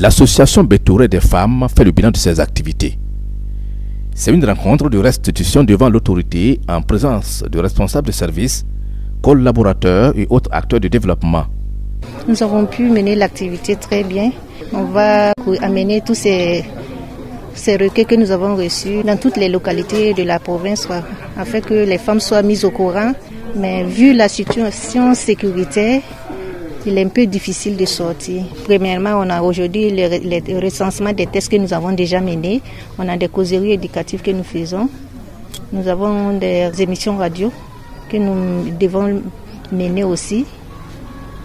L'association Bétouré des femmes fait le bilan de ses activités. C'est une rencontre de restitution devant l'autorité en présence de responsables de services, collaborateurs et autres acteurs de développement. Nous avons pu mener l'activité très bien. On va amener tous ces recueils que nous avons reçus dans toutes les localités de la province afin que les femmes soient mises au courant. Mais vu la situation sécuritaire, il est un peu difficile de sortir. Premièrement, on a aujourd'hui le recensement des tests que nous avons déjà menés. On a des causeries éducatives que nous faisons. Nous avons des émissions radio que nous devons mener aussi.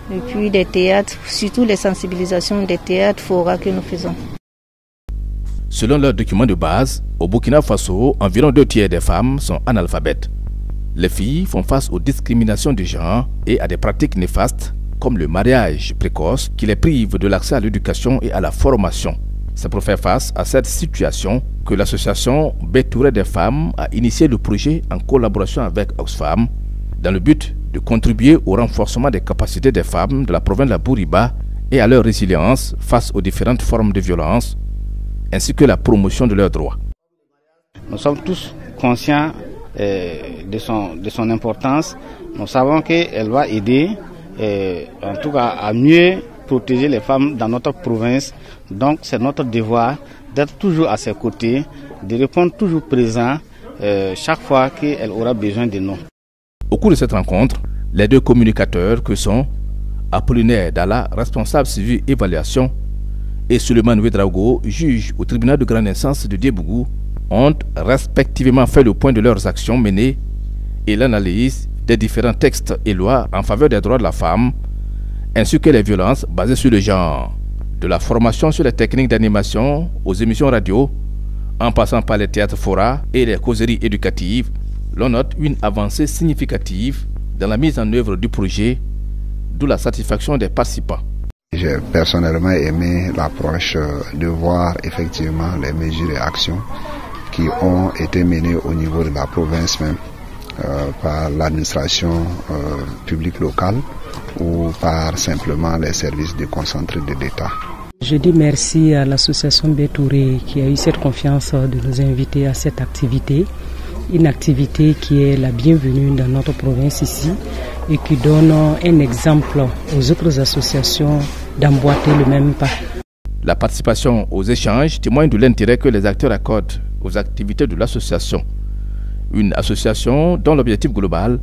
Et puis des théâtres, surtout les sensibilisations des théâtres forats que nous faisons. Selon leurs documents de base, au Burkina Faso, environ 2/3 des femmes sont analphabètes. Les filles font face aux discriminations de genre et à des pratiques néfastes comme le mariage précoce qui les prive de l'accès à l'éducation et à la formation. C'est pour faire face à cette situation que l'association Bétouré des femmes a initié le projet en collaboration avec Oxfam dans le but de contribuer au renforcement des capacités des femmes de la province de la Bouriba et à leur résilience face aux différentes formes de violence, ainsi que la promotion de leurs droits. Nous sommes tous conscients de son importance. Nous savons qu'elle va aider en tout cas à mieux protéger les femmes dans notre province. Donc c'est notre devoir d'être toujours à ses côtés, de répondre toujours présent chaque fois qu'elle aura besoin de nous. Au cours de cette rencontre, les deux communicateurs que sont Apollinaire Dalla, responsable civil évaluation, et Suleiman Ouedraogo, juge au tribunal de grande instance de Diebougou, ont respectivement fait le point de leurs actions menées et l'analyse des différents textes et lois en faveur des droits de la femme, ainsi que les violences basées sur le genre. De la formation sur les techniques d'animation aux émissions radio, en passant par les théâtres forats et les causeries éducatives, l'on note une avancée significative dans la mise en œuvre du projet, d'où la satisfaction des participants. J'ai personnellement aimé l'approche de voir effectivement les mesures et actions qui ont été menées au niveau de la province même par l'administration publique locale ou par simplement les services déconcentrés de l'État. Je dis merci à l'association Bétouré qui a eu cette confiance de nous inviter à cette activité. Une activité qui est la bienvenue dans notre province ici et qui donne un exemple aux autres associations d'emboîter le même pas. La participation aux échanges témoigne de l'intérêt que les acteurs accordent aux activités de l'association. Une association dont l'objectif global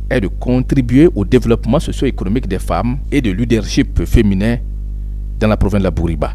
est de contribuer au développement socio-économique des femmes et de leadership féminin dans la province de la Bouriba.